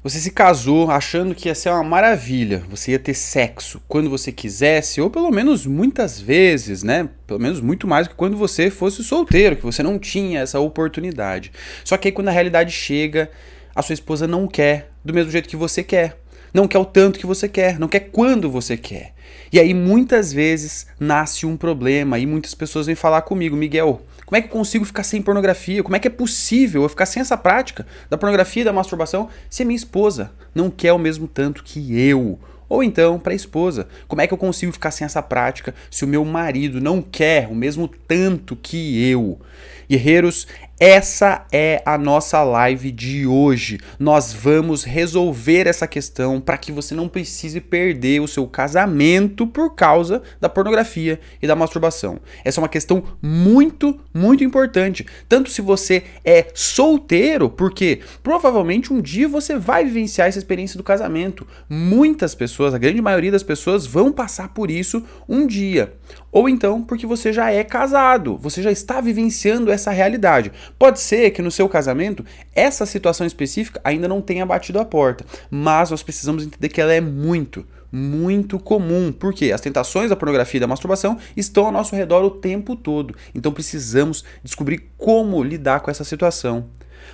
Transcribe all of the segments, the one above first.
Você se casou achando que ia ser uma maravilha, você ia ter sexo quando você quisesse, ou pelo menos muitas vezes, né? Pelo menos muito mais do que quando você fosse solteiro, que você não tinha essa oportunidade. Só que aí quando a realidade chega, a sua esposa não quer do mesmo jeito que você quer. Não quer o tanto que você quer, não quer quando você quer. E aí muitas vezes nasce um problema e muitas pessoas vêm falar comigo, Miguel, como é que eu consigo ficar sem pornografia? Como é que é possível eu ficar sem essa prática da pornografia e da masturbação se a minha esposa não quer o mesmo tanto que eu? Ou então, para a esposa, como é que eu consigo ficar sem essa prática se o meu marido não quer o mesmo tanto que eu? Guerreiros, essa é a nossa live de hoje. Nós vamos resolver essa questão para que você não precise perder o seu casamento por causa da pornografia e da masturbação. Essa é uma questão muito, muito importante. Tanto se você é solteiro, porque provavelmente um dia você vai vivenciar essa experiência do casamento. Muitas pessoas, a grande maioria das pessoas vão passar por isso um dia. Ou então porque você já é casado, você já está vivenciando essa realidade. Pode ser que no seu casamento essa situação específica ainda não tenha batido a porta, mas nós precisamos entender que ela é muito, muito comum, porque as tentações da pornografia e da masturbação estão ao nosso redor o tempo todo. Então precisamos descobrir como lidar com essa situação,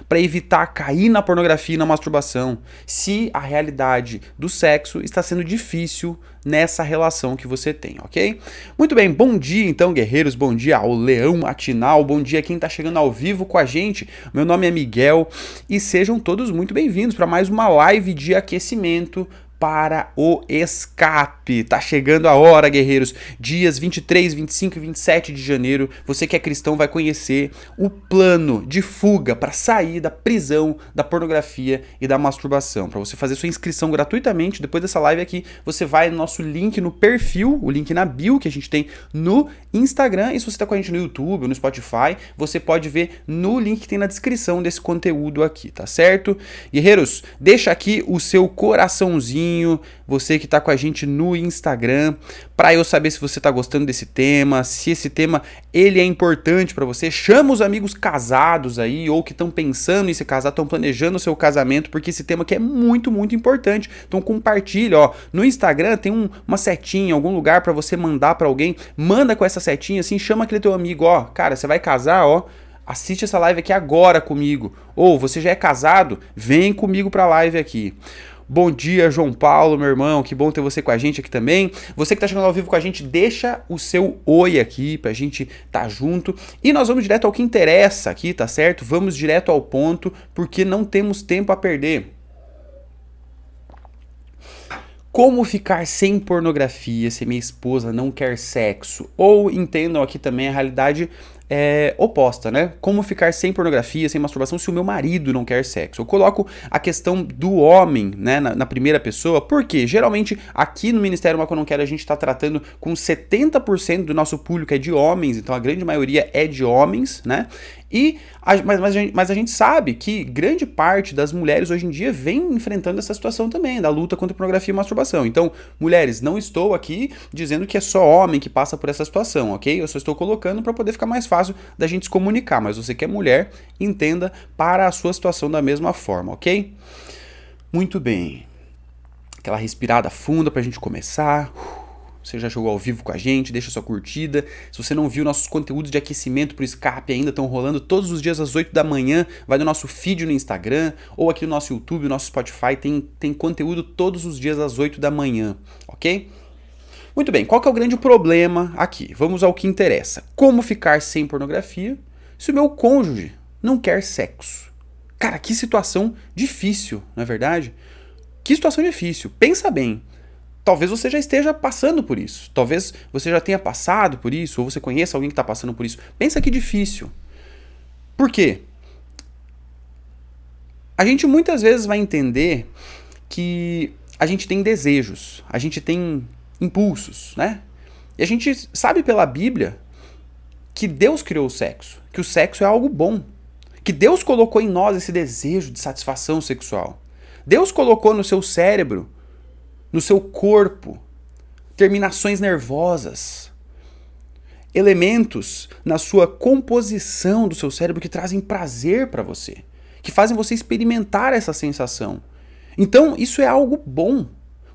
para evitar cair na pornografia e na masturbação, se a realidade do sexo está sendo difícil nessa relação que você tem, ok? Muito bem, bom dia então, guerreiros, bom dia ao Leão Matinal, bom dia a quem está chegando ao vivo com a gente. Meu nome é Miguel e sejam todos muito bem-vindos para mais uma live de aquecimento para o escape. Tá chegando a hora, guerreiros. Dias 23, 25 e 27 de janeiro, você que é cristão vai conhecer o plano de fuga para sair da prisão, da pornografia e da masturbação. Para você fazer sua inscrição gratuitamente, depois dessa live aqui, você vai no nosso link no perfil, o link na bio que a gente tem no Instagram. E se você tá com a gente no YouTube ou no Spotify, você pode ver no link que tem na descrição desse conteúdo aqui, tá certo? Guerreiros, deixa aqui o seu coraçãozinho, você que está com a gente no Instagram, para eu saber se você está gostando desse tema, se esse tema ele é importante para você. Chama os amigos casados aí, ou que estão pensando em se casar, estão planejando o seu casamento, porque esse tema aqui é muito, muito importante. Então compartilha, ó, no Instagram tem uma setinha, algum lugar para você mandar para alguém, manda com essa setinha assim, chama aquele teu amigo, ó, cara, você vai casar, ó, assiste essa live aqui agora comigo. Ou você já é casado, vem comigo para a live aqui. Bom dia, João Paulo, meu irmão, que bom ter você com a gente aqui também. Você que está chegando ao vivo com a gente, deixa o seu oi aqui pra gente tá junto. E nós vamos direto ao que interessa aqui, tá certo? Vamos direto ao ponto, porque não temos tempo a perder. Como ficar sem pornografia se minha esposa não quer sexo? Ou entendam aqui também a realidade oposta, né? Como ficar sem pornografia, sem masturbação se o meu marido não quer sexo? Eu coloco a questão do homem, né, na primeira pessoa, porque geralmente aqui no Ministério Uma que eu não quero a gente está tratando com 70% do nosso público é de homens, então a grande maioria é de homens, né? Mas a gente sabe que grande parte das mulheres hoje em dia vem enfrentando essa situação também, da luta contra a pornografia e masturbação. Então, mulheres, não estou aqui dizendo que é só homem que passa por essa situação, ok? Eu só estou colocando para poder ficar mais fácil da gente se comunicar, mas você que é mulher, entenda para a sua situação da mesma forma, ok? Muito bem. Aquela respirada funda para a gente começar. Você já jogou ao vivo com a gente, deixa sua curtida. Se você não viu, nossos conteúdos de aquecimento pro escape ainda estão rolando todos os dias às 8 da manhã. Vai no nosso feed no Instagram ou aqui no nosso YouTube, no nosso Spotify. Tem conteúdo todos os dias às 8 da manhã, ok? Muito bem, qual que é o grande problema aqui? Vamos ao que interessa. Como ficar sem pornografia se o meu cônjuge não quer sexo? Cara, que situação difícil, não é verdade? Que situação difícil. Pensa bem. Talvez você já esteja passando por isso. Talvez você já tenha passado por isso, ou você conheça alguém que está passando por isso. Pensa que difícil. Por quê? A gente muitas vezes vai entender que a gente tem desejos, a gente tem impulsos, né? E a gente sabe pela Bíblia que Deus criou o sexo, que o sexo é algo bom, que Deus colocou em nós esse desejo de satisfação sexual. Deus colocou no seu cérebro, no seu corpo, terminações nervosas, elementos na sua composição do seu cérebro que trazem prazer para você, que fazem você experimentar essa sensação. Então, isso é algo bom.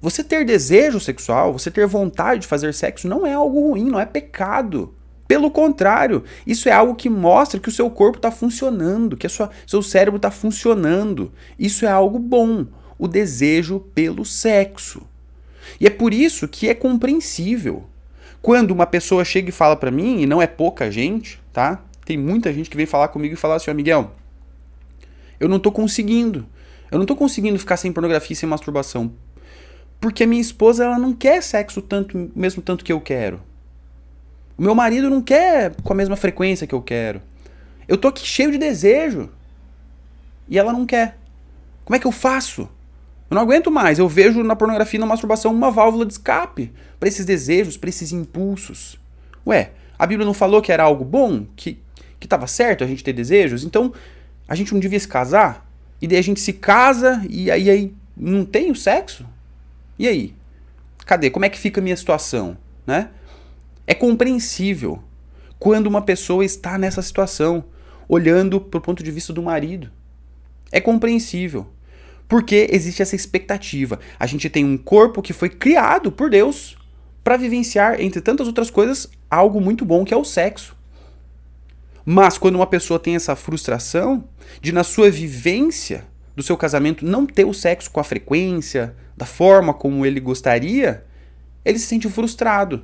Você ter desejo sexual, você ter vontade de fazer sexo não é algo ruim, não é pecado. Pelo contrário, isso é algo que mostra que o seu corpo está funcionando, que seu cérebro está funcionando. Isso é algo bom, o desejo pelo sexo. E é por isso que é compreensível. Quando uma pessoa chega e fala pra mim, e não é pouca gente, tá? Tem muita gente que vem falar comigo e fala assim, ó, Miguel, eu não tô conseguindo. Eu não tô conseguindo ficar sem pornografia e sem masturbação. Porque a minha esposa, ela não quer sexo tanto, mesmo tanto que eu quero. O meu marido não quer com a mesma frequência que eu quero. Eu tô aqui cheio de desejo. E ela não quer. Como é que eu faço? Eu não aguento mais. Eu vejo na pornografia e na masturbação uma válvula de escape para esses desejos, para esses impulsos. Ué, a Bíblia não falou que era algo bom? Que tava certo a gente ter desejos? Então, a gente não devia se casar? E daí a gente se casa e aí não tem o sexo? E aí? Cadê? Como é que fica a minha situação? Né? É compreensível quando uma pessoa está nessa situação, olhando para o ponto de vista do marido. É compreensível. Porque existe essa expectativa. A gente tem um corpo que foi criado por Deus para vivenciar, entre tantas outras coisas, algo muito bom que é o sexo. Mas quando uma pessoa tem essa frustração de, na sua vivência do seu casamento, não ter o sexo com a frequência, da forma como ele gostaria, ele se sente frustrado.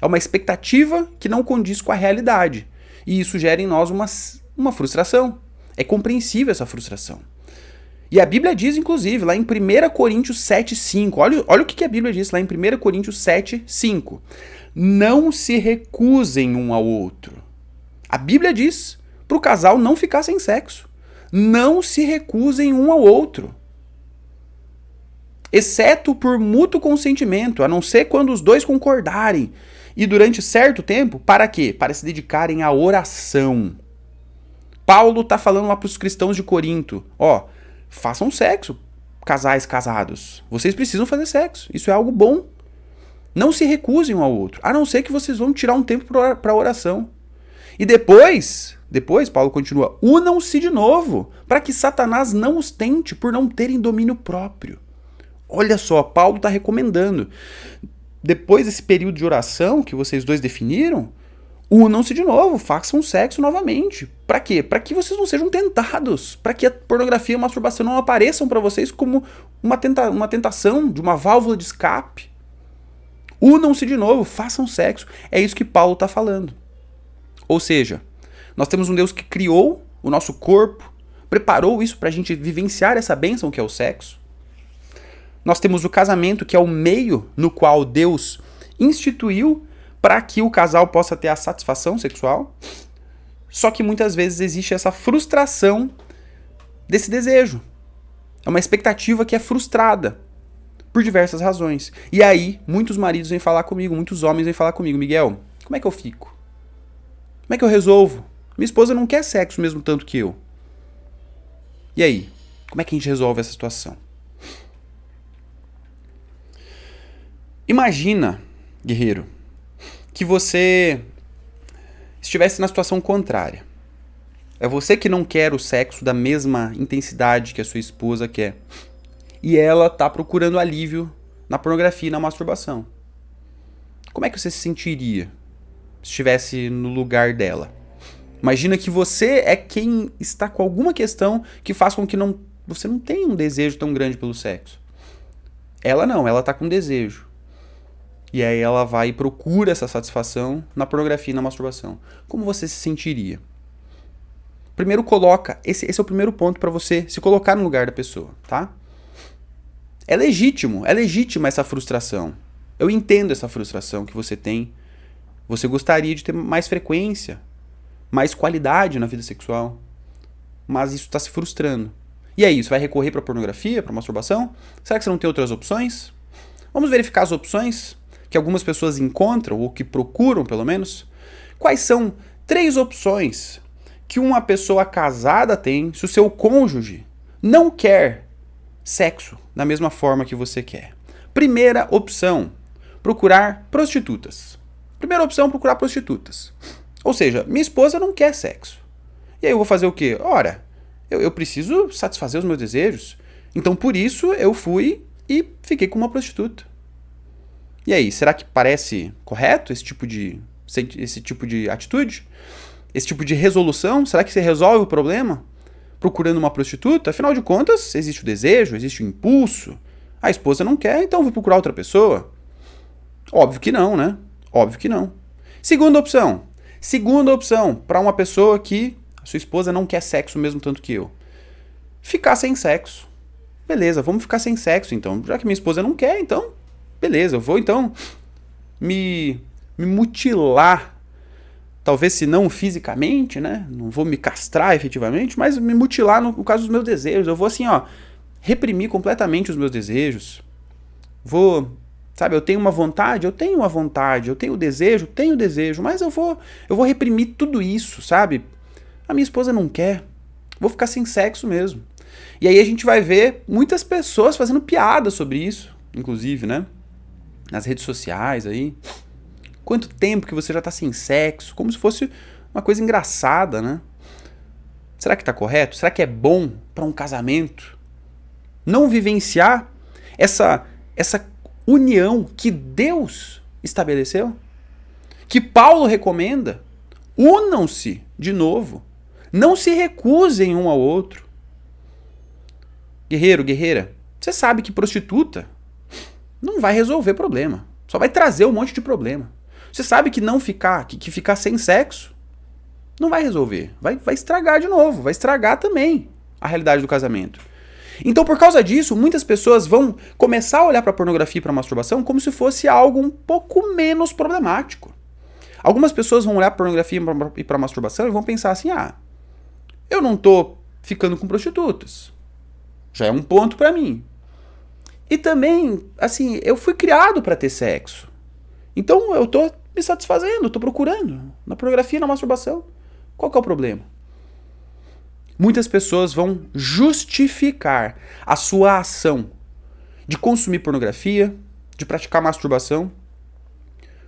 É uma expectativa que não condiz com a realidade. E isso gera em nós uma frustração. É compreensível essa frustração. E a Bíblia diz, inclusive, lá em 1 Coríntios 7,5. Olha o que a Bíblia diz lá em 1 Coríntios 7,5. Não se recusem um ao outro. A Bíblia diz para o casal não ficar sem sexo. Não se recusem um ao outro. Exceto por mútuo consentimento, a não ser quando os dois concordarem. E durante certo tempo, para quê? Para se dedicarem à oração. Paulo está falando lá para os cristãos de Corinto, ó, façam sexo, casais casados. Vocês precisam fazer sexo, isso é algo bom. Não se recusem um ao outro, a não ser que vocês vão tirar um tempo para oração. E depois, Paulo continua, unam-se de novo, para que Satanás não os tente por não terem domínio próprio. Olha só, Paulo está recomendando. Depois desse período de oração que vocês dois definiram, unam-se de novo, façam sexo novamente. Para quê? Para que vocês não sejam tentados. Para que a pornografia e a masturbação não apareçam para vocês como uma tentação, de uma válvula de escape. Unam-se de novo, façam sexo. É isso que Paulo está falando. Ou seja, nós temos um Deus que criou o nosso corpo, preparou isso para a gente vivenciar essa bênção que é o sexo. Nós temos o casamento, que é o meio no qual Deus instituiu para que o casal possa ter a satisfação sexual. Só que muitas vezes existe essa frustração desse desejo. É uma expectativa que é frustrada por diversas razões. E aí, muitos maridos vêm falar comigo, muitos homens vêm falar comigo, Miguel, como é que eu fico? Como é que eu resolvo? Minha esposa não quer sexo mesmo tanto que eu. E aí? Como é que a gente resolve essa situação? Imagina, guerreiro, que você estivesse na situação contrária. É você que não quer o sexo da mesma intensidade que a sua esposa quer. E ela está procurando alívio na pornografia e na masturbação. Como é que você se sentiria se estivesse no lugar dela? Imagina que você é quem está com alguma questão que faz com que você não tenha um desejo tão grande pelo sexo. Ela não, ela está com desejo. E aí ela vai e procura essa satisfação na pornografia e na masturbação. Como você se sentiria? Primeiro coloca, esse é o primeiro ponto para você se colocar no lugar da pessoa, tá? É legítima essa frustração. Eu entendo essa frustração que você tem. Você gostaria de ter mais frequência, mais qualidade na vida sexual. Mas isso está se frustrando. E aí, você vai recorrer para pornografia, para masturbação? Será que você não tem outras opções? Vamos verificar as opções que algumas pessoas encontram, ou que procuram pelo menos. Quais são 3 opções que uma pessoa casada tem se o seu cônjuge não quer sexo da mesma forma que você quer? Primeira opção, procurar prostitutas. Primeira opção, procurar prostitutas. Ou seja, minha esposa não quer sexo. E aí eu vou fazer o quê? Ora, eu preciso satisfazer os meus desejos. Então, por isso, eu fui e fiquei com uma prostituta. E aí, será que parece correto esse tipo de atitude? Esse tipo de resolução? Será que você resolve o problema procurando uma prostituta? Afinal de contas, existe o desejo, existe o impulso. A esposa não quer, então eu vou procurar outra pessoa? Óbvio que não, né? Óbvio que não. Segunda opção. Segunda opção para uma pessoa que a sua esposa não quer sexo mesmo tanto que eu. Ficar sem sexo. Beleza, vamos ficar sem sexo então. Já que minha esposa não quer, então beleza, eu vou então me mutilar. Talvez se não fisicamente, né? Não vou me castrar efetivamente, mas me mutilar no caso dos meus desejos. Eu vou assim, ó, reprimir completamente os meus desejos. Vou, sabe, eu tenho uma vontade, eu tenho o desejo, mas eu vou reprimir tudo isso, sabe? A minha esposa não quer. Vou ficar sem sexo mesmo. E aí a gente vai ver muitas pessoas fazendo piada sobre isso, inclusive, né? Nas redes sociais aí. Quanto tempo que você já tá sem sexo? Como se fosse uma coisa engraçada, né? Será que tá correto? Será que é bom para um casamento não vivenciar essa união que Deus estabeleceu? Que Paulo recomenda? Unam-se de novo. Não se recusem um ao outro. Guerreiro, guerreira, você sabe que prostituta não vai resolver problema. Só vai trazer um monte de problema. Você sabe que não ficar, que ficar sem sexo não vai resolver. Vai estragar de novo. Vai estragar também a realidade do casamento. Então, por causa disso, muitas pessoas vão começar a olhar para a pornografia e para a masturbação como se fosse algo um pouco menos problemático. Algumas pessoas vão olhar para a pornografia e para a masturbação e vão pensar assim, eu não tô ficando com prostitutas. Já é um ponto para mim. E também, assim, eu fui criado para ter sexo. Então eu tô me satisfazendo, tô procurando na pornografia e na masturbação. Qual que é o problema? Muitas pessoas vão justificar a sua ação de consumir pornografia, de praticar masturbação,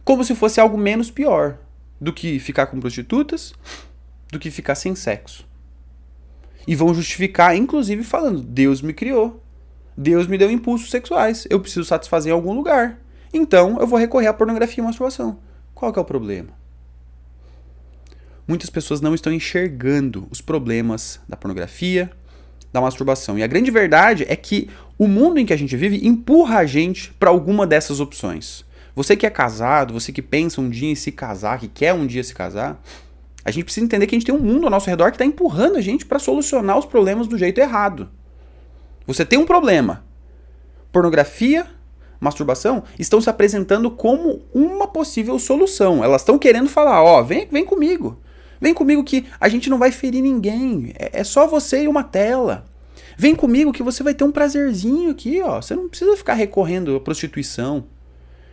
como se fosse algo menos pior do que ficar com prostitutas, do que ficar sem sexo. E vão justificar, inclusive, falando, Deus me criou. Deus me deu impulsos sexuais. Eu preciso satisfazer em algum lugar. Então, eu vou recorrer à pornografia e masturbação. Qual que é o problema? Muitas pessoas não estão enxergando os problemas da pornografia, da masturbação. E a grande verdade é que o mundo em que a gente vive empurra a gente para alguma dessas opções. Você que é casado, você que pensa um dia em se casar, que quer um dia se casar, a gente precisa entender que a gente tem um mundo ao nosso redor que está empurrando a gente para solucionar os problemas do jeito errado. Você tem um problema. Pornografia, masturbação estão se apresentando como uma possível solução. Elas estão querendo falar, vem comigo. Vem comigo que a gente não vai ferir ninguém. É só você e uma tela. Vem comigo que você vai ter um prazerzinho aqui, ó. Você não precisa ficar recorrendo à prostituição.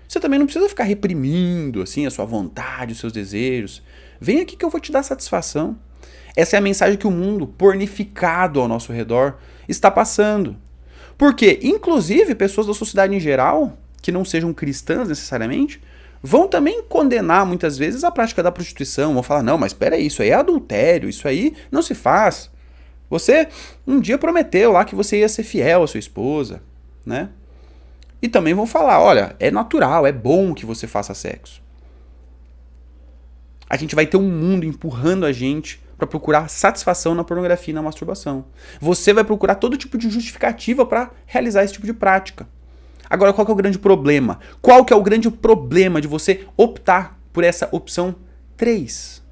Você também não precisa ficar reprimindo assim a sua vontade, os seus desejos. Vem aqui que eu vou te dar satisfação. Essa é a mensagem que o mundo pornificado ao nosso redor está passando. Porque, inclusive, pessoas da sociedade em geral, que não sejam cristãs necessariamente, vão também condenar muitas vezes a prática da prostituição. Vão falar, não, mas espera aí, isso aí é adultério, isso aí não se faz. Você um dia prometeu lá que você ia ser fiel à sua esposa, né? E também vão falar, olha, é natural, é bom que você faça sexo. A gente vai ter um mundo empurrando a gente para procurar satisfação na pornografia e na masturbação. Você vai procurar todo tipo de justificativa para realizar esse tipo de prática. Agora, qual que é o grande problema? Qual que é o grande problema de você optar por essa opção 3?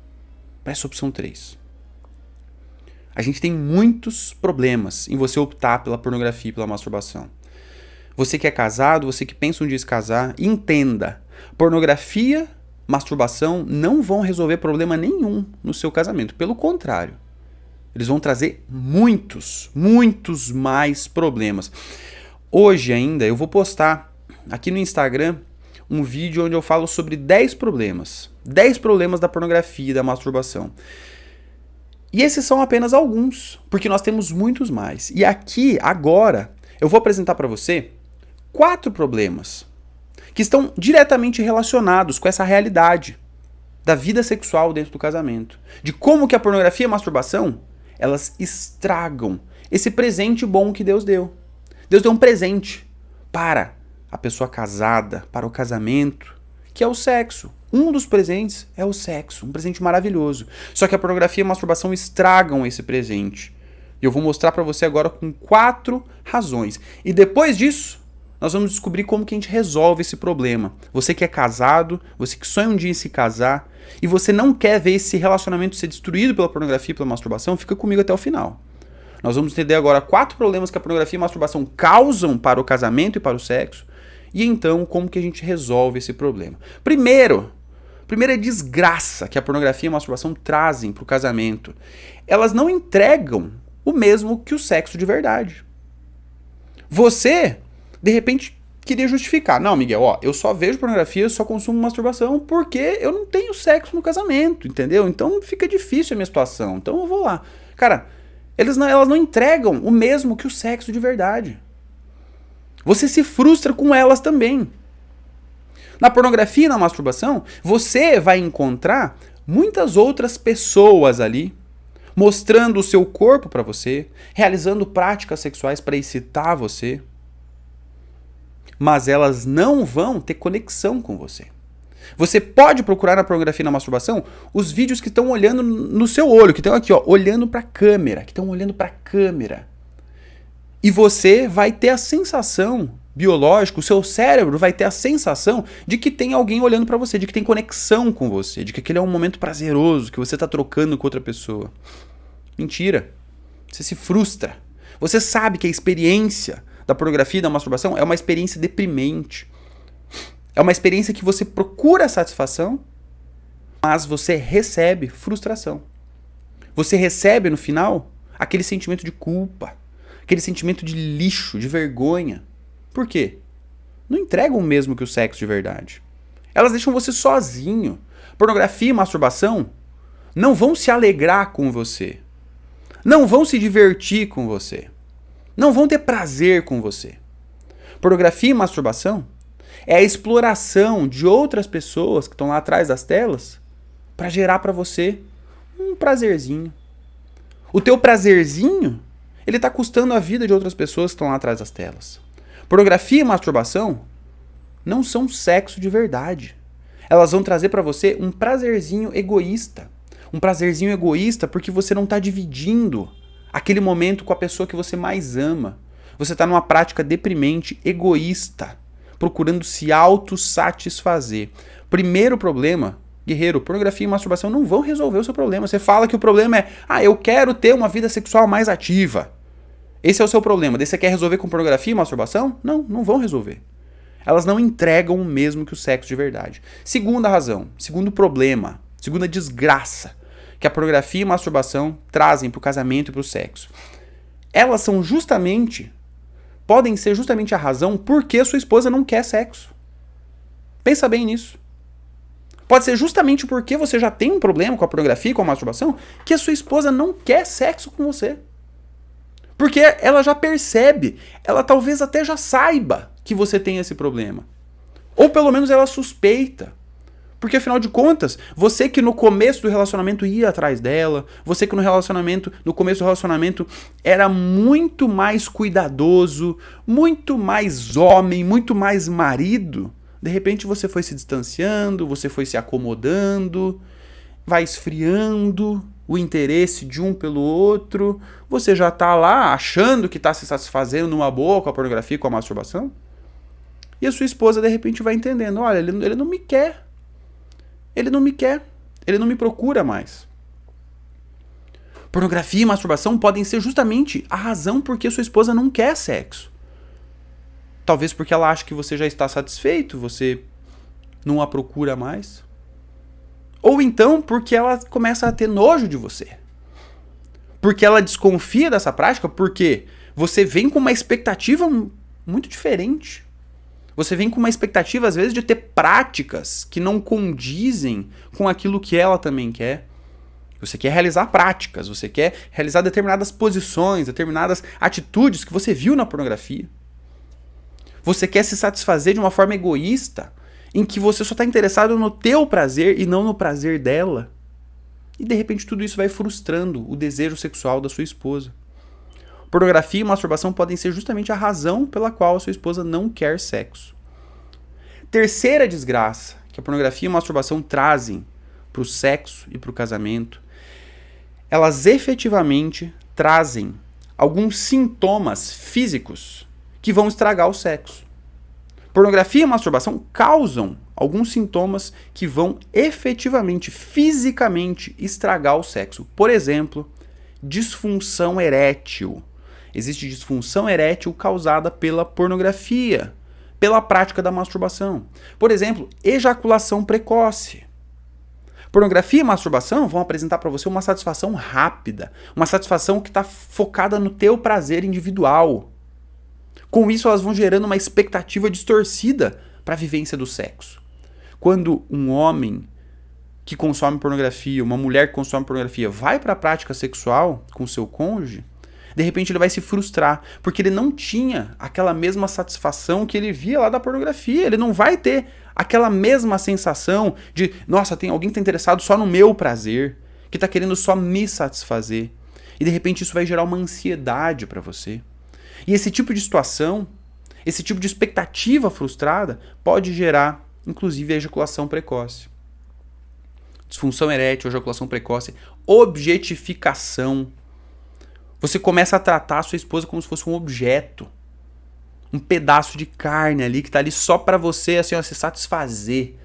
Para essa opção 3. A gente tem muitos problemas em você optar pela pornografia e pela masturbação. Você que é casado, você que pensa um dia se casar, entenda. Pornografia, masturbação não vão resolver problema nenhum no seu casamento. Pelo contrário, eles vão trazer muitos mais problemas. Hoje ainda eu vou postar aqui no Instagram um vídeo onde eu falo sobre 10 problemas. 10 problemas da pornografia e da masturbação. E esses são apenas alguns, porque nós temos muitos mais. E aqui, agora, eu vou apresentar para você 4 problemas que estão diretamente relacionados com essa realidade da vida sexual dentro do casamento. De como que a pornografia e a masturbação, elas estragam esse presente bom que Deus deu. Deus deu um presente para a pessoa casada, para o casamento, que é o sexo. Um dos presentes é o sexo, um presente maravilhoso. Só que a pornografia e a masturbação estragam esse presente. E eu vou mostrar para você agora com 4 razões. E depois disso, nós vamos descobrir como que a gente resolve esse problema. Você que é casado, você que sonha um dia em se casar, e você não quer ver esse relacionamento ser destruído pela pornografia e pela masturbação, fica comigo até o final. Nós vamos entender agora 4 problemas que a pornografia e a masturbação causam para o casamento e para o sexo, e então como que a gente resolve esse problema. Primeira desgraça que a pornografia e a masturbação trazem para o casamento. Elas não entregam o mesmo que o sexo de verdade. Você, de repente, queria justificar. Não, Miguel, ó, eu só vejo pornografia, eu só consumo masturbação porque eu não tenho sexo no casamento, entendeu? Então fica difícil a minha situação. Então eu vou lá. Cara, elas não entregam o mesmo que o sexo de verdade. Você se frustra com elas também. Na pornografia e na masturbação, você vai encontrar muitas outras pessoas ali, mostrando o seu corpo para você, realizando práticas sexuais para excitar você, mas elas não vão ter conexão com você. Você pode procurar na pornografia e na masturbação os vídeos que estão olhando no seu olho, que estão aqui, ó, olhando para a câmera, que estão olhando para a câmera. E você vai ter a sensação biológica, o seu cérebro vai ter a sensação de que tem alguém olhando para você, de que tem conexão com você, de que aquele é um momento prazeroso, que você está trocando com outra pessoa. Mentira. Você se frustra. Você sabe que a experiência da pornografia e da masturbação é uma experiência deprimente. É uma experiência que você procura satisfação, mas você recebe frustração. Você recebe, no final, aquele sentimento de culpa, aquele sentimento de lixo, de vergonha. Por quê? Não entregam o mesmo que o sexo de verdade. Elas deixam você sozinho. Pornografia e masturbação não vão se alegrar com você. Não vão se divertir com você. Não vão ter prazer com você. Pornografia e masturbação é a exploração de outras pessoas que estão lá atrás das telas para gerar para você um prazerzinho. O teu prazerzinho, ele está custando a vida de outras pessoas que estão lá atrás das telas. Pornografia e masturbação não são sexo de verdade. Elas vão trazer para você um prazerzinho egoísta. Um prazerzinho egoísta porque você não está dividindo aquele momento com a pessoa que você mais ama. Você está numa prática deprimente, egoísta, procurando se autossatisfazer. Primeiro problema, guerreiro, pornografia e masturbação não vão resolver o seu problema. Você fala que o problema é, eu quero ter uma vida sexual mais ativa. Esse é o seu problema. Daí você quer resolver com pornografia e masturbação? Não, não vão resolver. Elas não entregam o mesmo que o sexo de verdade. Segunda razão, segundo problema, segunda desgraça que a pornografia e a masturbação trazem para o casamento e para o sexo. Elas são podem ser justamente a razão por que a sua esposa não quer sexo. Pensa bem nisso. Pode ser justamente porque você já tem um problema com a pornografia e com a masturbação que a sua esposa não quer sexo com você. Porque ela já percebe, ela talvez até já saiba que você tem esse problema. Ou pelo menos ela suspeita. Porque afinal de contas, você que no começo do relacionamento ia atrás dela, você que no começo do relacionamento era muito mais cuidadoso, muito mais homem, muito mais marido, de repente você foi se distanciando, você foi se acomodando, vai esfriando o interesse de um pelo outro, você já tá lá achando que tá se satisfazendo numa boa com a pornografia e com a masturbação, e a sua esposa de repente vai entendendo, olha, ele não me quer, ele não me procura mais. Pornografia e masturbação podem ser justamente a razão por que sua esposa não quer sexo. Talvez porque ela acha que você já está satisfeito, você não a procura mais. Ou então porque ela começa a ter nojo de você. Porque ela desconfia dessa prática, porque você vem com uma expectativa muito diferente. Você vem com uma expectativa, às vezes, de ter práticas que não condizem com aquilo que ela também quer. Você quer realizar práticas, você quer realizar determinadas posições, determinadas atitudes que você viu na pornografia. Você quer se satisfazer de uma forma egoísta, em que você só está interessado no teu prazer e não no prazer dela. E de repente tudo isso vai frustrando o desejo sexual da sua esposa. Pornografia e masturbação podem ser justamente a razão pela qual a sua esposa não quer sexo. Terceira desgraça que a pornografia e a masturbação trazem para o sexo e para o casamento, elas efetivamente trazem alguns sintomas físicos que vão estragar o sexo. Pornografia e masturbação causam alguns sintomas que vão efetivamente, fisicamente estragar o sexo. Por exemplo, disfunção erétil. Existe disfunção erétil causada pela pornografia, pela prática da masturbação. Por exemplo, ejaculação precoce. Pornografia e masturbação vão apresentar para você uma satisfação rápida, uma satisfação que está focada no teu prazer individual. Com isso, elas vão gerando uma expectativa distorcida para a vivência do sexo. Quando um homem que consome pornografia, uma mulher que consome pornografia, vai para a prática sexual com seu cônjuge, de repente ele vai se frustrar, porque ele não tinha aquela mesma satisfação que ele via lá da pornografia. Ele não vai ter aquela mesma sensação de, nossa, tem alguém que está interessado só no meu prazer, que está querendo só me satisfazer. E de repente isso vai gerar uma ansiedade para você. E esse tipo de situação, esse tipo de expectativa frustrada pode gerar, inclusive, a ejaculação precoce. Disfunção erétil, ejaculação precoce, objetificação. Você começa a tratar a sua esposa como se fosse um objeto. Um pedaço de carne ali que está ali só para você, assim, ó, se satisfazer.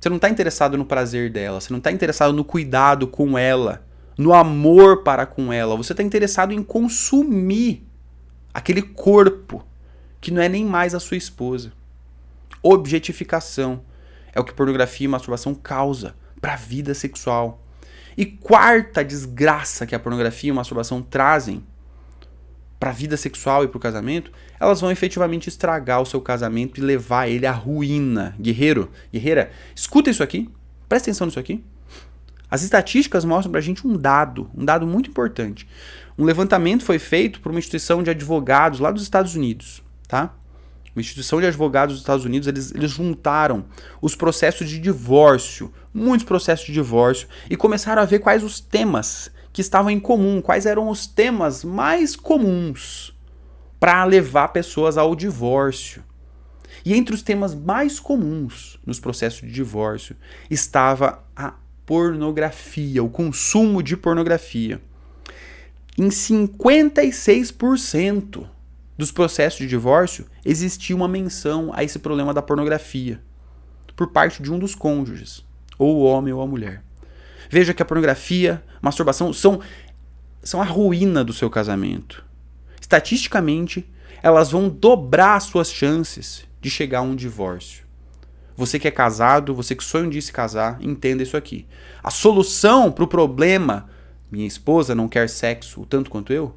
Você não está interessado no prazer dela, você não está interessado no cuidado com ela, no amor para com ela. Você está interessado em consumir aquele corpo que não é nem mais a sua esposa. Objetificação é o que pornografia e masturbação causa para a vida sexual. E quarta desgraça que a pornografia e a masturbação trazem para a vida sexual e para o casamento, elas vão efetivamente estragar o seu casamento e levar ele à ruína. Guerreiro, guerreira, escuta isso aqui, presta atenção nisso aqui. As estatísticas mostram para a gente um dado muito importante. Um levantamento foi feito por uma instituição de advogados lá dos Estados Unidos, tá? Uma instituição de advogados dos Estados Unidos, eles juntaram os processos de divórcio, muitos processos de divórcio, e começaram a ver quais os temas que estavam em comum, quais eram os temas mais comuns para levar pessoas ao divórcio. E entre os temas mais comuns nos processos de divórcio estava a pornografia, o consumo de pornografia. Em 56% dos processos de divórcio existia uma menção a esse problema da pornografia por parte de um dos cônjuges, ou o homem ou a mulher. Veja que a pornografia, a masturbação são a ruína do seu casamento. Estatisticamente, elas vão dobrar as suas chances de chegar a um divórcio. Você que é casado, você que sonha um dia se casar, entenda isso aqui. A solução para o problema, minha esposa não quer sexo o tanto quanto eu,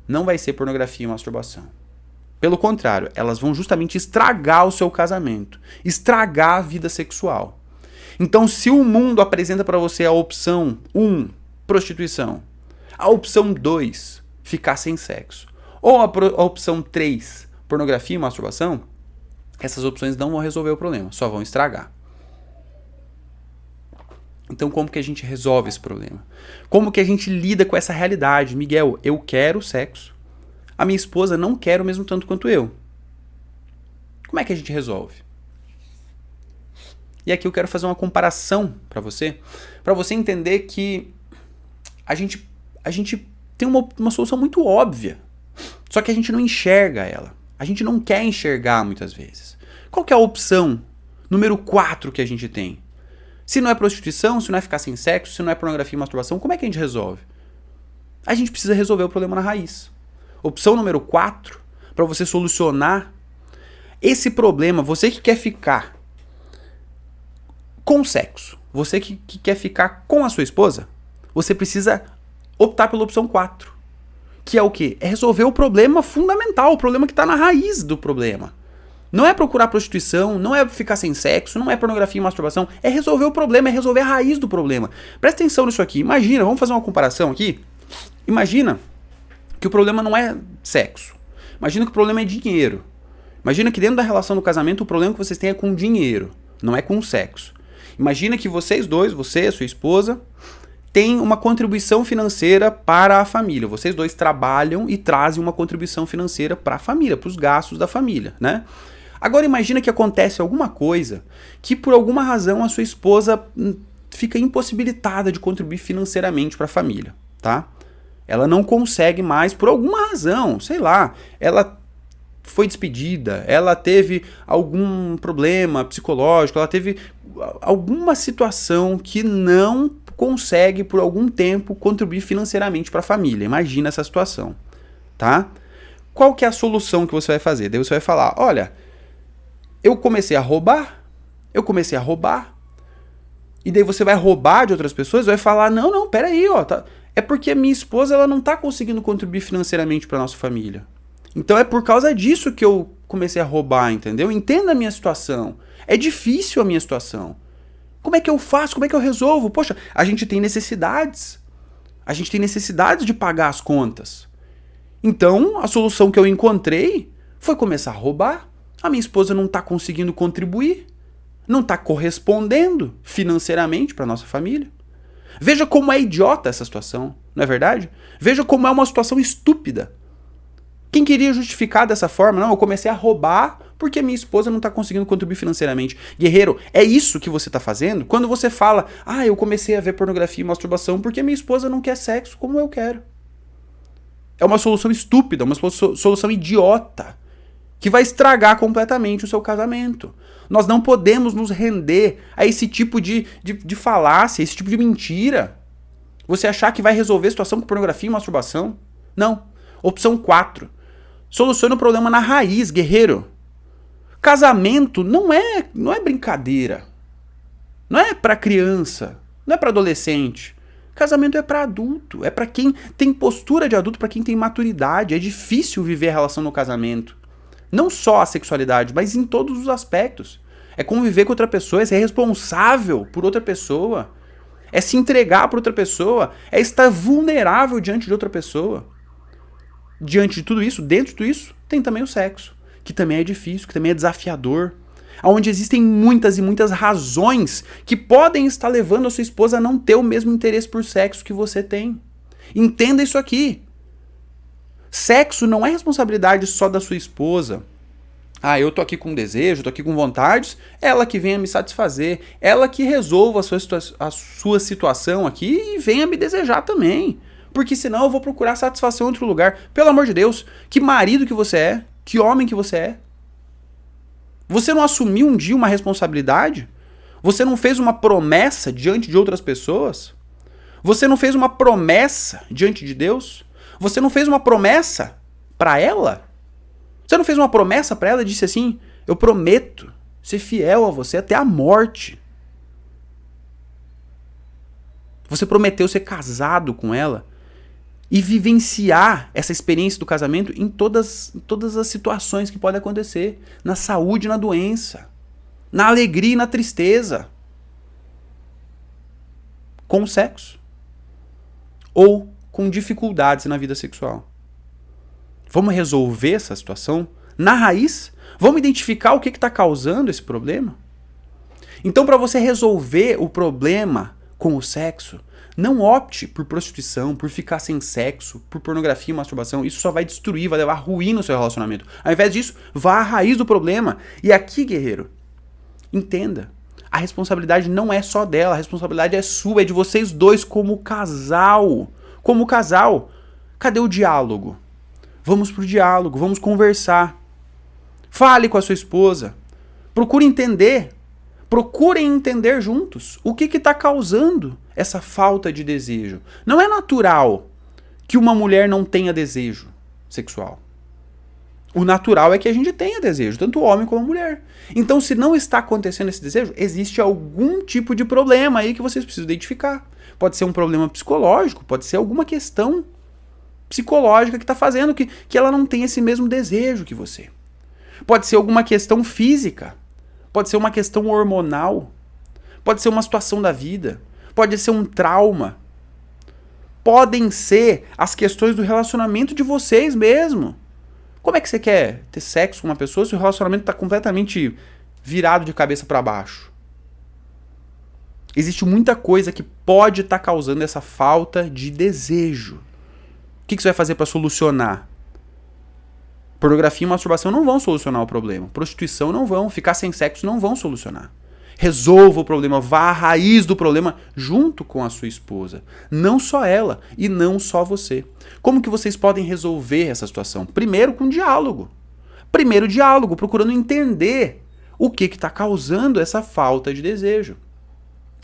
não vai ser pornografia e masturbação. Pelo contrário, elas vão justamente estragar o seu casamento, estragar a vida sexual. Então, se o mundo apresenta para você a opção 1, prostituição, a opção 2, ficar sem sexo, ou a opção 3, pornografia e masturbação, essas opções não vão resolver o problema, só vão estragar. Então, como que a gente resolve esse problema? Como que a gente lida com essa realidade? Miguel, eu quero sexo, a minha esposa não quer o mesmo tanto quanto eu. Como é que a gente resolve? E aqui eu quero fazer uma comparação para você entender que a gente tem uma solução muito óbvia, só que a gente não enxerga ela. A gente não quer enxergar muitas vezes. Qual que é a opção número 4 que a gente tem? Se não é prostituição, se não é ficar sem sexo, se não é pornografia e masturbação, como é que a gente resolve? A gente precisa resolver o problema na raiz. Opção número 4, para você solucionar esse problema, você que quer ficar com sexo, você que quer ficar com a sua esposa, você precisa optar pela opção 4. Que é o quê? É resolver o problema fundamental, o problema que está na raiz do problema. Não é procurar prostituição, não é ficar sem sexo, não é pornografia e masturbação, é resolver o problema, é resolver a raiz do problema. Presta atenção nisso aqui. Imagina, vamos fazer uma comparação aqui. Imagina que o problema não é sexo. Imagina que o problema é dinheiro. Imagina que dentro da relação do casamento o problema que vocês têm é com dinheiro, não é com sexo. Imagina que vocês dois, você e a sua esposa, tem uma contribuição financeira para a família. Vocês dois trabalham e trazem uma contribuição financeira para a família, para os gastos da família, né? Agora imagina que acontece alguma coisa que por alguma razão a sua esposa fica impossibilitada de contribuir financeiramente para a família, tá? Ela não consegue mais por alguma razão, sei lá, ela foi despedida, ela teve algum problema psicológico, ela teve alguma situação que não consegue por algum tempo contribuir financeiramente para a família. Imagina essa situação, tá? Qual que é a solução que você vai fazer? Daí você vai falar, olha, eu comecei a roubar, e daí você vai roubar de outras pessoas, vai falar, não, peraí, ó, tá, é porque a minha esposa ela não tá conseguindo contribuir financeiramente para nossa família. Então é por causa disso que eu comecei a roubar, entendeu? Entenda a minha situação. É difícil a minha situação. Como é que eu faço? Como é que eu resolvo? Poxa, a gente tem necessidades. A gente tem necessidades de pagar as contas. Então, a solução que eu encontrei foi começar a roubar. A minha esposa não está conseguindo contribuir. Não está correspondendo financeiramente para nossa família. Veja como é idiota essa situação, não é verdade? Veja como é uma situação estúpida. Quem queria justificar dessa forma? Não, eu comecei a roubar porque minha esposa não está conseguindo contribuir financeiramente. Guerreiro, é isso que você está fazendo quando você fala, eu comecei a ver pornografia e masturbação porque minha esposa não quer sexo como eu quero. É uma solução estúpida, uma solução idiota, que vai estragar completamente o seu casamento. Nós não podemos nos render a esse tipo de falácia, esse tipo de mentira. Você achar que vai resolver a situação com pornografia e masturbação? Não. Opção 4. Solucione o problema na raiz, guerreiro. Casamento não é brincadeira. Não é para criança, não é para adolescente. Casamento é para adulto, é para quem tem postura de adulto, para quem tem maturidade. É difícil viver a relação no casamento. Não só a sexualidade, mas em todos os aspectos. É conviver com outra pessoa, é ser responsável por outra pessoa. É se entregar para outra pessoa, é estar vulnerável diante de outra pessoa. Diante de tudo isso, dentro de tudo isso, tem também o sexo, que também é difícil, que também é desafiador, onde existem muitas e muitas razões que podem estar levando a sua esposa a não ter o mesmo interesse por sexo que você tem. Entenda isso aqui. Sexo não é responsabilidade só da sua esposa. Eu tô aqui com desejo, tô aqui com vontades, ela que venha me satisfazer, ela que resolva a sua situação aqui e venha me desejar também. Porque senão eu vou procurar satisfação em outro lugar. Pelo amor de Deus, que marido que você é, que homem que você é. Você não assumiu um dia uma responsabilidade? Você não fez uma promessa diante de outras pessoas? Você não fez uma promessa diante de Deus? Você não fez uma promessa para ela? Você não fez uma promessa para ela e disse assim, eu prometo ser fiel a você até a morte. Você prometeu ser casado com ela e vivenciar essa experiência do casamento em todas as situações que podem acontecer. Na saúde e na doença. Na alegria e na tristeza. Com o sexo. Ou com dificuldades na vida sexual. Vamos resolver essa situação na raiz? Vamos identificar o que está causando esse problema? Então, para você resolver o problema com o sexo, não opte por prostituição, por ficar sem sexo, por pornografia e masturbação. Isso só vai destruir, vai levar ruim no seu relacionamento. Ao invés disso, vá à raiz do problema. E aqui, guerreiro, entenda. A responsabilidade não é só dela, a responsabilidade é sua, é de vocês dois como casal. Como casal. Cadê o diálogo? Vamos pro diálogo, vamos conversar. Fale com a sua esposa. Procurem entender juntos o que está causando essa falta de desejo. Não é natural que uma mulher não tenha desejo sexual. O natural é que a gente tenha desejo, tanto o homem como a mulher. Então, se não está acontecendo esse desejo, existe algum tipo de problema aí que vocês precisam identificar. Pode ser um problema psicológico, pode ser alguma questão psicológica que está fazendo que ela não tenha esse mesmo desejo que você. Pode ser alguma questão física, pode ser uma questão hormonal, pode ser uma situação da vida, pode ser um trauma, podem ser as questões do relacionamento de vocês mesmo. Como é que você quer ter sexo com uma pessoa se o relacionamento está completamente virado de cabeça para baixo? Existe muita coisa que pode estar causando essa falta de desejo. O que você vai fazer para solucionar? Pornografia e masturbação não vão solucionar o problema. Prostituição não vão. Ficar sem sexo não vão solucionar. Resolva o problema, vá à raiz do problema junto com a sua esposa. Não só ela e não só você. Como que vocês podem resolver essa situação? Primeiro com diálogo. Primeiro diálogo, procurando entender o que está causando essa falta de desejo.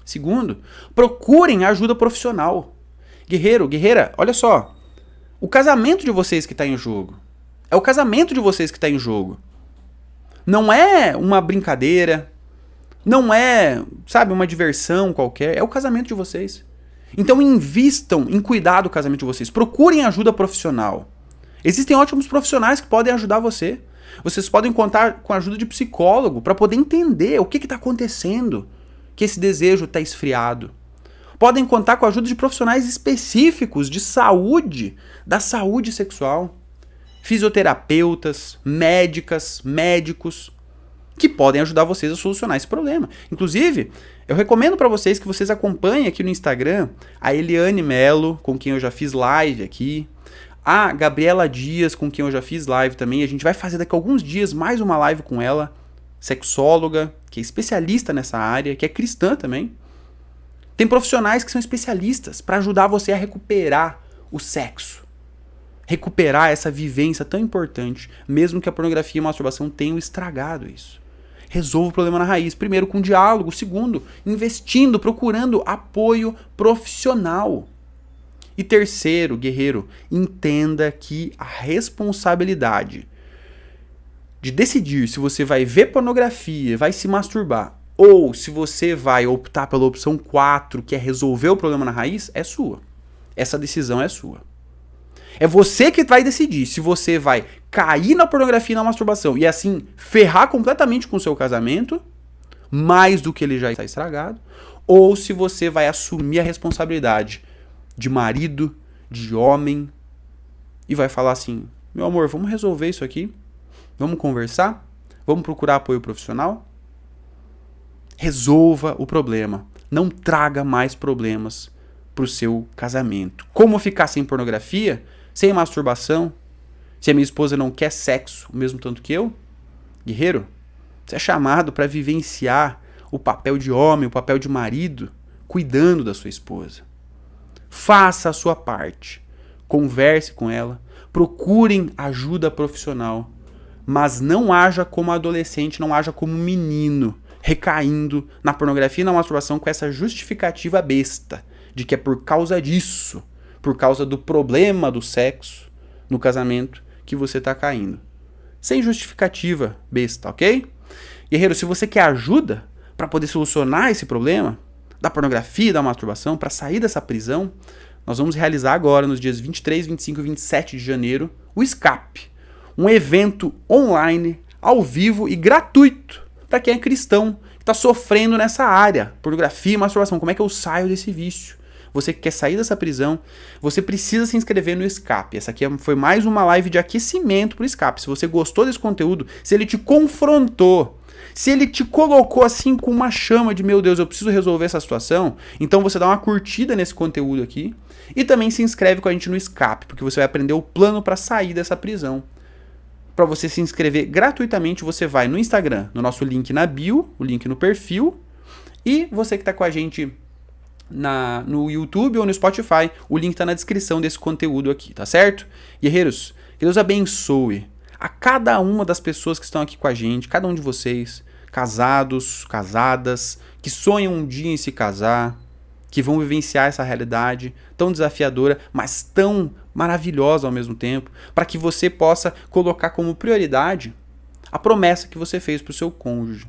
Segundo, procurem ajuda profissional. Guerreiro, guerreira, olha só. O casamento de vocês que está em jogo. É o casamento de vocês que está em jogo. Não é uma brincadeira. Não é, sabe, uma diversão qualquer. É o casamento de vocês. Então invistam em cuidar do casamento de vocês. Procurem ajuda profissional. Existem ótimos profissionais que podem ajudar você. Vocês podem contar com a ajuda de psicólogo para poder entender o que está acontecendo, que esse desejo está esfriado. Podem contar com a ajuda de profissionais específicos de saúde, da saúde sexual. Fisioterapeutas, médicos, que podem ajudar vocês a solucionar esse problema. Inclusive, eu recomendo para vocês que vocês acompanhem aqui no Instagram a Eliane Mello, com quem eu já fiz live aqui, a Gabriela Dias, com quem eu já fiz live também. A gente vai fazer daqui a alguns dias mais uma live com ela, sexóloga, que é especialista nessa área, que é cristã também. Tem profissionais que são especialistas para ajudar você a recuperar o sexo. Recuperar essa vivência tão importante, mesmo que a pornografia e a masturbação tenham estragado isso. Resolva o problema na raiz. Primeiro, com diálogo. Segundo, investindo, procurando apoio profissional. E terceiro, guerreiro, entenda que a responsabilidade de decidir se você vai ver pornografia, vai se masturbar, ou se você vai optar pela opção 4, que é resolver o problema na raiz, é sua. Essa decisão é sua. É você que vai decidir se você vai cair na pornografia e na masturbação e assim ferrar completamente com o seu casamento, mais do que ele já está estragado, ou se você vai assumir a responsabilidade de marido, de homem, e vai falar assim: meu amor, vamos resolver isso aqui? Vamos conversar? Vamos procurar apoio profissional? Resolva o problema. Não traga mais problemas para o seu casamento. Como ficar sem pornografia? Sem masturbação? Se a minha esposa não quer sexo o mesmo tanto que eu? Guerreiro, você é chamado para vivenciar o papel de homem, o papel de marido, cuidando da sua esposa. Faça a sua parte. Converse com ela. Procurem ajuda profissional. Mas não haja como adolescente, não haja como menino, recaindo na pornografia e na masturbação com essa justificativa besta de que é por causa disso, por causa do problema do sexo no casamento, que você está caindo. Sem justificativa besta, ok? Guerreiro, se você quer ajuda para poder solucionar esse problema da pornografia e da masturbação, para sair dessa prisão, nós vamos realizar agora, nos dias 23, 25 e 27 de janeiro, o Escape. Um evento online, ao vivo e gratuito, para quem é cristão, que está sofrendo nessa área, pornografia e masturbação. Como é que eu saio desse vício? Você que quer sair dessa prisão, você precisa se inscrever no Escape. Essa aqui foi mais uma live de aquecimento para o Escape. Se você gostou desse conteúdo, se ele te confrontou, se ele te colocou assim com uma chama de meu Deus, eu preciso resolver essa situação, então você dá uma curtida nesse conteúdo aqui e também se inscreve com a gente no Escape, porque você vai aprender o plano para sair dessa prisão. Para você se inscrever gratuitamente, você vai no Instagram, no nosso link na bio, o link no perfil, e você que está com a gente no YouTube ou no Spotify, o link está na descrição desse conteúdo aqui, tá certo? Guerreiros, que Deus abençoe a cada uma das pessoas que estão aqui com a gente, cada um de vocês, casados, casadas, que sonham um dia em se casar, que vão vivenciar essa realidade tão desafiadora, mas tão maravilhosa ao mesmo tempo, para que você possa colocar como prioridade a promessa que você fez para o seu cônjuge.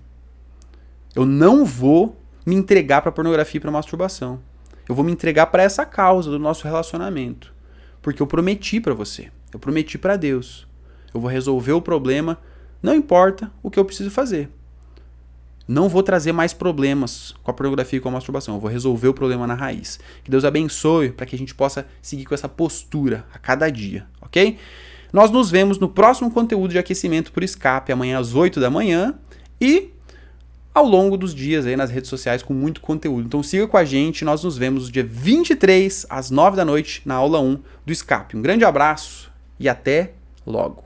Eu não vou me entregar para pornografia e para masturbação. Eu vou me entregar para essa causa do nosso relacionamento, porque eu prometi para você, eu prometi para Deus. Eu vou resolver o problema, não importa o que eu preciso fazer. Não vou trazer mais problemas com a pornografia e com a masturbação. Eu vou resolver o problema na raiz. Que Deus abençoe para que a gente possa seguir com essa postura a cada dia, ok? Nós nos vemos no próximo conteúdo de aquecimento por Escape, amanhã às 8 da manhã. E ao longo dos dias aí nas redes sociais com muito conteúdo. Então siga com a gente, nós nos vemos no dia 23 às 9 da noite na aula 1 do Escape. Um grande abraço e até logo!